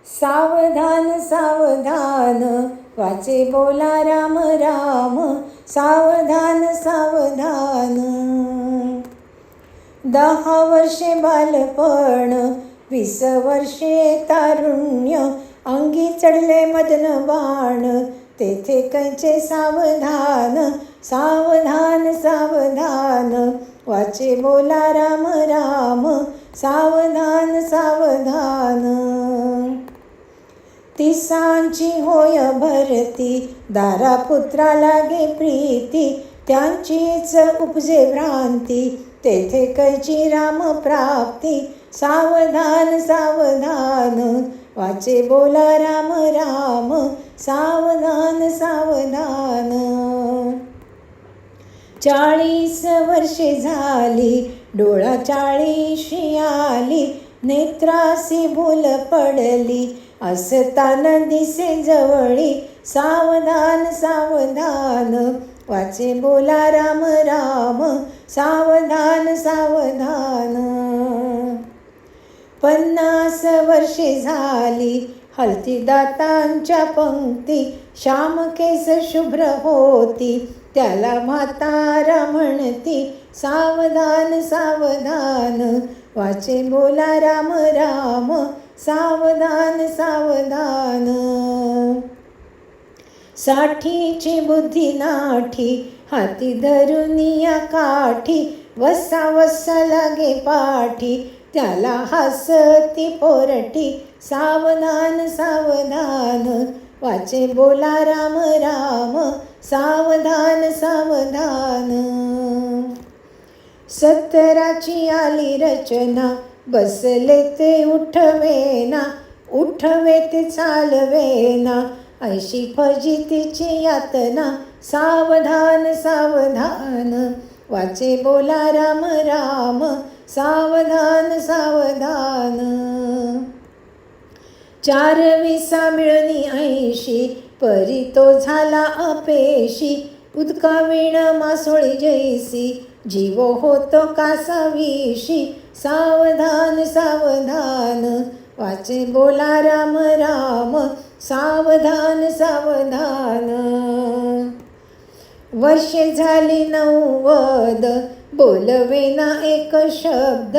सावधान सावधान वाचे बोला राम राम, सावधान सावधान. 10 वर्षे बालपण, 20 वर्षे तारुण्य, अंगी चढले मदन बाण, तेथे कैचे सावधान. सावधान सावधान वाचे बोला राम राम, सावधान सावधान. 30 होय भरती, दारापुत्रा लागे प्रीती, त्यांचीच उपजे भ्रांती, तेथे कैची राम प्राप्ती. सावधान सावधान वाचे बोला राम राम, सावधान सावधान. 40 वर्षे झाली, डोळा 40शी आली, नेत्रासी भूल पडली, असताना दिसे जवळी. सावधान सावधान वाचे बोला राम राम, सावधान सावधान. 50 वर्षे झाली, हलती दातांच्या पंक्ती, श्याम केस शुभ्र होती, त्याला म्हातारा म्हणती. सावधान सावधान वाचे बोला राम राम, सावधान सावधान. 60ची बुद्धी नाठी, हाती धरुनिया काठी, वसा वसा लागे पाठी, त्याला हसती पोरटी. सावधान सावधान वाचे बोला राम राम, सावधान सावधान. 70ची आली रचना, बसले ते उठवेना, उठवे ते चालवेना, ऐशी फजितीची यातना. सावधान सावधान वाचे बोला राम राम, सावधान सावधान. 4 मिळणी 80, परी तो झाला अपेशी, उदका वीण मासोळी जैसी, जीव होतो कासावीशी. सावधान सावधान वाचे बोला राम राम, सावधान सावधान. वर्षे झाली 90, बोलवेना एक शब्द,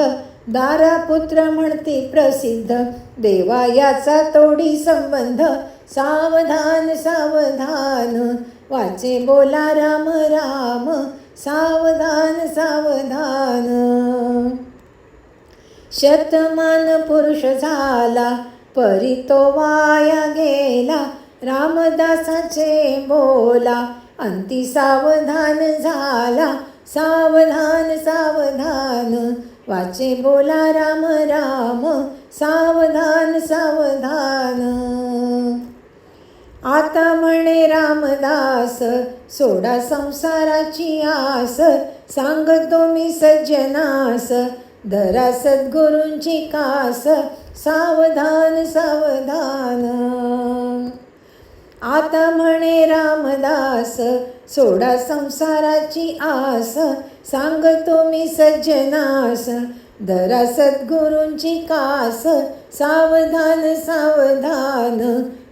दारापुत्र म्हणती प्रसिद्ध, देवा याचा तोडी संबंध. सावधान सावधान वाचे बोला राम राम, सावधान सावधान. शतमान पुरुष झाला, परी तो वाया गेला, रामदासाचे बोला, अंती सावधान झाला. सावधान सावधान वाचे बोला राम राम, सावधान सावधान. आता म्हणे रामदास, सोडा संसाराची आस, सांगतो मी सज्जनास, धरा सद्गुरूंची कास. सावधान सावधान. आता म्हणे रामदास, सोडा संसाराची आस, सांगतो मी सज्जनास, धरा सद्गुरूंची कास. सावधान सावधान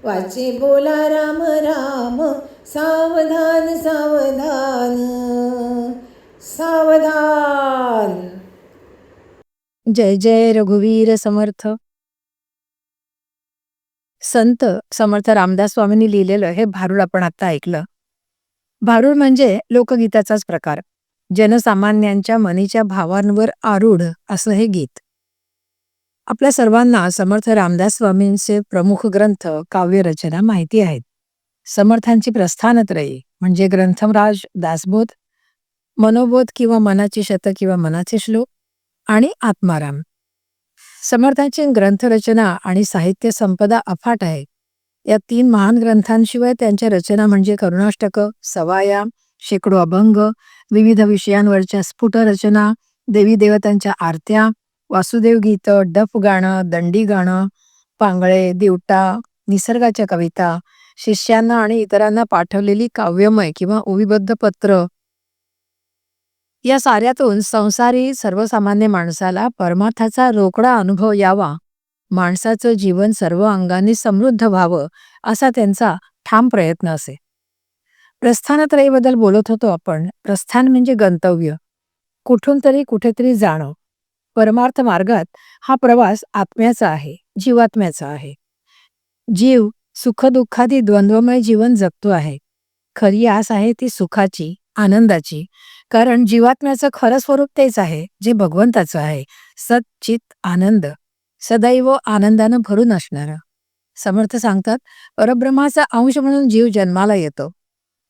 वाचे बोला राम राम, सावधान सावधान. सावधान. जय जय रघुवीर समर्थ. संत समर्थ रामदास स्वामींनी लिहिलेलं हे भारुड आपण आता ऐकलं. भारुड म्हणजे लोकगीताचाच प्रकार, जनसामान्यांच्या मनीच्या भावांवर आरूढ असं हे गीत. आपल्या सर्वांना समर्थ रामदास स्वामींचे प्रमुख ग्रंथ, काव्यरचना माहिती आहेत. समर्थांची प्रस्थानत्रयी म्हणजे ग्रंथराज दासबोध, मनोबोध किंवा मनाची शतक किंवा मनाचे श्लोक आणि आत्माराम. समर्थांची ग्रंथरचना आणि साहित्य संपदा अफाट आहे. या 3 महान ग्रंथांशिवाय त्यांच्या रचना म्हणजे करुणाष्टक, सवाया, शेकडो अभंग, विविध विषयांवरच्या स्फुट रचना, देवी देवतांच्या आरत्या, वासुदेव गीत, डफ गाणं, दंडी गाणं, पांगळे, दिवटा, निसर्गाच्या कविता, शिष्यांना आणि इतरांना पाठवलेली काव्यमय किंवा ओवीबद्ध पत्र, या साऱ्यातून संसारी सर्वसामान्य माणसाला परमार्थाचा रोकडा अनुभव यावा माणसाचं जीवन सर्व अंगांनी समृद्ध व्हावं असा त्यांचा ठाम प्रयत्न असे. प्रस्थानत्रयीबद्दल बोलत होतो आपण. प्रस्थान म्हणजे गंतव्य, कुठून तरी कुठेतरी जाणं. परमार्थ मार्गात हा प्रवास आत्म्याचा आहे, जीवात्म्याचा आहे. जीव सुखदुःखादी द्वंद्वमय जीवन जगतो आहे. खरी आस आहे ती सुखाची, आनंदाची. कारण जीवात्म्याचं खरं स्वरूप तेच आहे जे भगवंताचं आहे. सच्चित आनंद, सदैव आनंदानं भरून असणारा. समर्थ सांगतात, परब्रह्माचा अंश म्हणून जीव जन्माला येतो.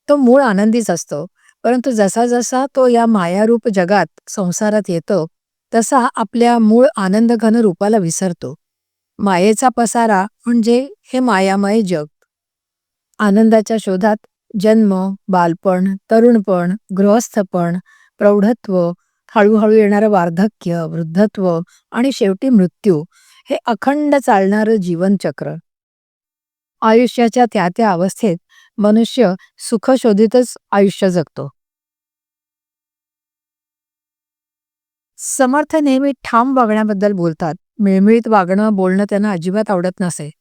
तो मूळ आनंदीच असतो, परंतु जसा जसा तो या मायारूप जगात संसारात येतो तसा आपल्या मूळ आनंदघन रूपाला विसरतो. मायेचा पसारा म्हणजे हे मायामय जग. आनंदाच्या शोधात जन्म, बालपण, तरुणपण, गृहस्थपण, प्रौढत्व, हळूहळू येणारं वार्धक्य, वृद्धत्व आणि शेवटी मृत्यू, हे अखंड चालणारं जीवनचक्र. आयुष्याच्या त्या त्या अवस्थेत मनुष्य सुख शोधितच आयुष्य जगतो. समर्थ नेहमी ठाम वागण्याबद्दल बोलतात. मिळमिळीत वागणं, बोलणं त्यांना अजिबात आवडत नसे.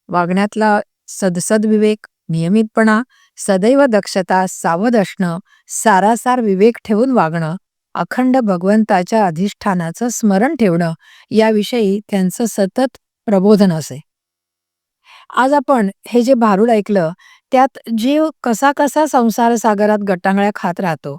वागण्यातला सदसद विवेक, नियमितपणा, सदैव दक्षता, सावध असणं, सारासार विवेक ठेवून वागणं, अखंड भगवंताच्या अधिष्ठानाचं स्मरण ठेवणं, याविषयी त्यांचं सतत प्रबोधन असे. आज आपण हे जे भारूड ऐकलं त्यात जीव कसा कसा संसार सागरात गटांगळ्या खात राहतो,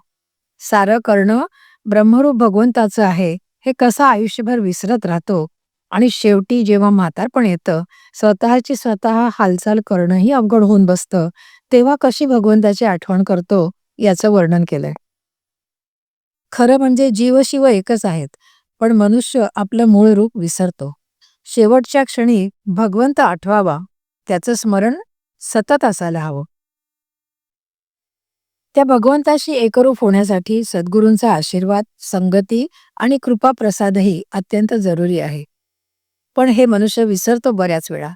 सारं करणं ब्रह्मरूप भगवंताचं आहे हे कसं आयुष्यभर विसरत राहतो आणि शेवटी जेव्हा म्हातारपण येतं, स्वतःची स्वतः हालचाल करणंही अवघड होऊन बसतं, तेव्हा कशी भगवंताची आठवण करतो याचं वर्णन केलंय. खरं म्हणजे जीव शिव एकच आहेत, पण मनुष्य आपलं मूळ रूप विसरतो. शेवटच्या क्षणी भगवंत आठवावा, त्याचं स्मरण सतत असायला हवं. त्या भगवंताशी एकरूप होण्यासाठी सद्गुरूंचा आशीर्वाद, संगती आणि कृपाप्रसादही अत्यंत जरुरी आहे. पण हे मनुष्य विसरतो बऱ्याच वेळा.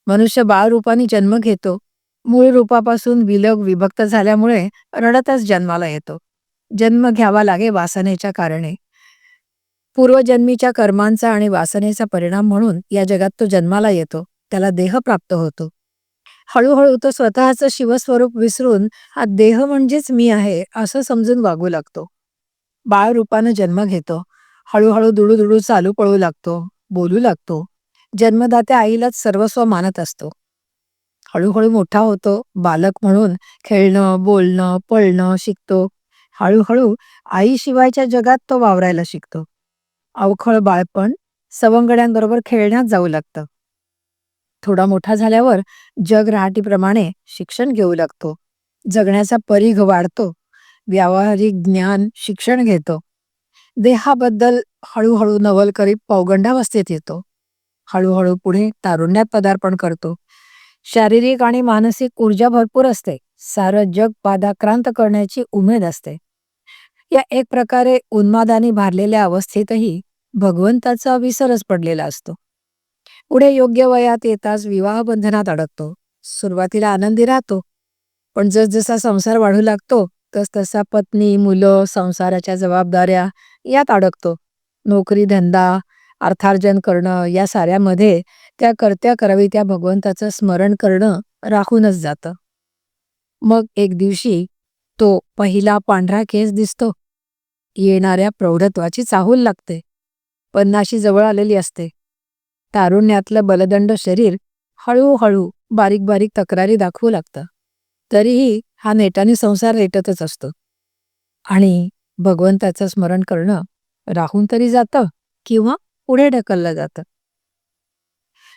मनुष्य बाळरूपाने जन्म घेतो. मूळ रूपापासून विलग विभक्त झाल्यामुळे रडतच जन्माला येतो. जन्म घ्यावा लागे वासनेच्या कारणे. पूर्वजन्मीच्या कर्मांचा आणि वासनेचा परिणाम म्हणून या जगात तो जन्माला येतो. त्याला देह प्राप्त होतो. हळूहळू तो स्वतःचं शिवस्वरूप विसरून हा देह म्हणजेच मी आहे असं समजून वागू लागतो. बाळ रूपानं जन्म घेतो. हळूहळू दुडू चालू पळू लागतो, बोलू लागतो. जन्मदात्या आईलाच सर्वस्व मानत असतो. हळूहळू मोठा होतो. बालक म्हणून खेळणं, बोलणं, पळणं शिकतो. हळूहळू आईशिवायच्या जगात तो वावरायला शिकतो. अवखळ बाळपण सवंगड्यांबरोबर खेळण्यात जाऊ लागतं. थोडा मोठा झाल्यावर जग रहाटीप्रमाणे शिक्षण घेऊ लागतो. जगण्याचा परीघ वाढतो. व्यावहारिक ज्ञान शिक्षण घेतो. देहाबद्दल हळूहळू नवल करीत पौगंडावस्थेत येतो. हळूहळू पुढे तारुण्यात पदार्पण करतो. शारीरिक आणि मानसिक ऊर्जा भरपूर असते. सारं जग पादाक्रांत करण्याची उमेद असते. या एक प्रकारे उन्मादाने भारलेल्या अवस्थेतही भगवंताचा विसरच पडलेला असतो. पुढे योग्य वयात येताच विवाह बंधनात अडकतो. सुरुवातीला आनंदी राहतो, पण जसजसा संसार वाढू लागतो तसतसा पत्नी, मुलं, संसाराच्या जबाबदाऱ्या यात अडकतो. नोकरी, धंदा, अर्थार्जन करणं या साऱ्यामध्ये त्या करत्या करावित्या भगवंताचं स्मरण करणं राहूनच जातं. मग एक दिवशी तो पहिला पांढरा केस दिसतो. येणाऱ्या प्रौढत्वाची चाहूल लागते. 50शी जवळ आलेली असते. तारुण्यातलं बलदंड शरीर हळूहळू बारीक बारीक तक्रारी दाखवू लागतं. तरीही हा नेटाने संसार रेटतच असतो आणि भगवंताचं स्मरण करणं राहून तरी जातं किंवा पुढे ढकललं जातं.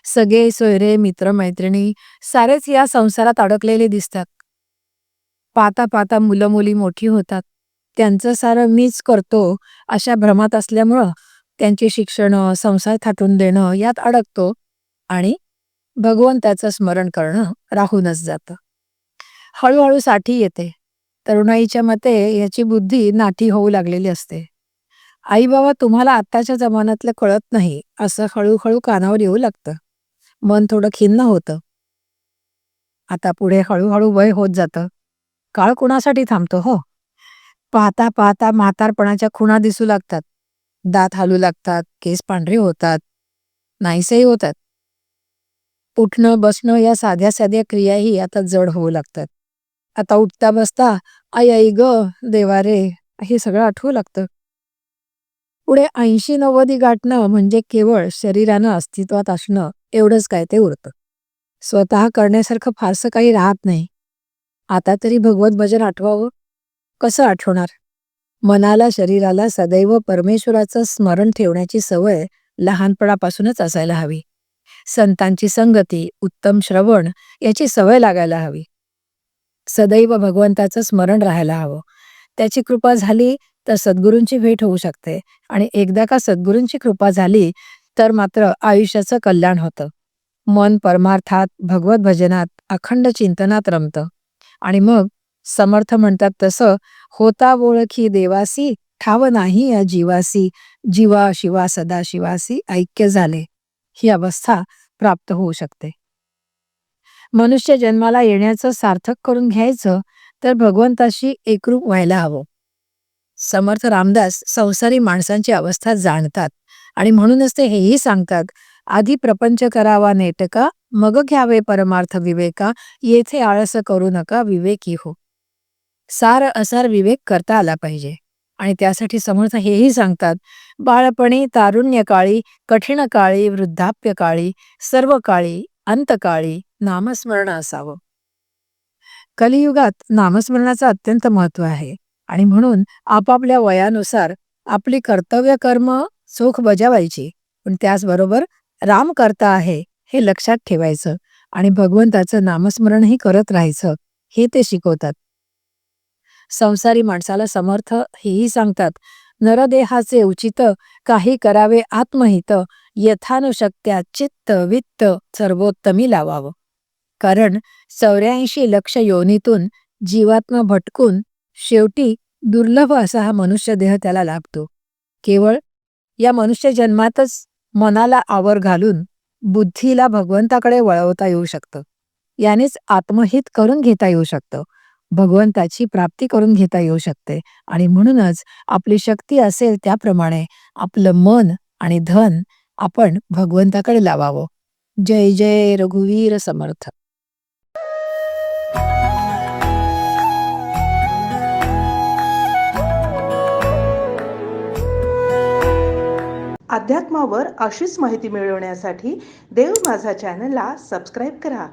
सगळे सोयरे, मित्रमैत्रिणी सारेच या संसारात अडकलेले दिसतात. पाहता पाहता मुलं मुली मोठी होतात. त्यांचं सारं मीच करतो अशा भ्रमात असल्यामुळं त्यांची शिक्षणं, संसार थाटून देणं यात अडकतो आणि भगवंताचं स्मरण करणं राहूनच जातं. हळूहळू साठी येते. तरुणाईच्या मते याची बुद्धी नाठी होऊ लागलेली असते. आई बाबा तुम्हाला आत्ताच्या जमान्यातलं कळत नाही असं हळूहळू कानावर येऊ लागतं. मन थोडं खिन्न होतं. आता पुढे हळूहळू वय होत जातं. काळ कुणासाठी थांबतो हो. पाहता पाहता म्हातारपणाच्या खुणा दिसू लागतात. दात हालू लागतात, केस पांढरे होतात. नाहीसेही होतात. उठणं बसणं या साध्या साध्या क्रियाही आता जड होऊ लागतात. आता उठता बसता आई आई ग देवा रे हे सगळं आठवू लागतं. पुढे 80-90 गाठणं म्हणजे केवळ शरीरानं अस्तित्वात असणं एवढंच काय ते उरतं. स्वतः करण्यासारखं फारसं काही राहत नाही. आता तरी भगवत भजन आठवावं. कसं आठवणार? मनाला शरीराला सदैव परमेश्वराचं स्मरण ठेवण्याची सवय लहानपणापासूनच असायला हवी. संतांची संगती, उत्तम श्रवण याची सवय लागायला हवी. सदैव भगवंताचं स्मरण राहायला हवं. त्याची कृपा झाली तर सद्गुरूंची भेट होऊ शकते आणि एकदा का सद्गुरूंची कृपा झाली तर मात्र आयुष्याचं कल्याण होतं. मन परमार्थात, भगवत भजनात, अखंड चिंतनात रमतं आणि मग समर्थ म्हणतात तसं, होता ओळखी देवासी, ठाव नाही या जीवासी, जीवा शिवा सदा शिवासी ऐक्य झाले, ही अवस्था प्राप्त होऊ शकते. मनुष्य जन्माला येण्याचं सार्थक करून घ्यायचं तर भगवंताशी एकरूप व्हायला हवं. समर्थ रामदास संसारी माणसांची अवस्था जाणतात आणि म्हणूनच ते हेही सांगतात, आधी प्रपंच करावा नेटका, मग घ्यावे परमार्थ विवेका, येथे आळस करू नका विवेकी हो. सार असार विवेक करता आला पाहिजे आणि त्यासाठी समर्थ हेही सांगतात, बाळपणी तारुण्य काळी, कठीण काळी, वृद्धाप्य काळी, सर्व काळी, अंतकाळी नामस्मरण असावं. कलियुगात नामस्मरणाचं अत्यंत महत्त्व आहे आणि म्हणून आपापल्या वयानुसार आपली कर्तव्य कर्म चोख बजावायची, पण त्याचबरोबर राम करता आहे हे लक्षात ठेवायचं आणि भगवंताचं नामस्मरणही करत राहायचं, हे ते शिकवतात. संसारी माणसाला समर्थ हेही सांगतात, नरदेहाचे उचित, काही करावे आत्महित, यथानुशक्त्या चित्त वित्त सर्वोत्तमी लावावं. कारण 84 लक्ष योनीतून जीवात्मा भटकून शेवटी दुर्लभ असा हा मनुष्य देह त्याला लाभतो. केवळ या मनुष्य जन्मातच मनाला आवर घालून बुद्धीला भगवंताकडे वळवता येऊ शकतं. यानेच आत्महित करून घेता येऊ शकतं. भगवंताची प्राप्ती करून घेता येऊ शकते आणि म्हणूनच आपली शक्ती असेल त्याप्रमाणे आपलं मन आणि धन आपण भगवंताकडे लावावं. जय जय रघुवीर समर्थ. अध्यात्मावर अशीच माहिती मिळवण्यासाठी देव माझा चॅनलला सबस्क्राईब करा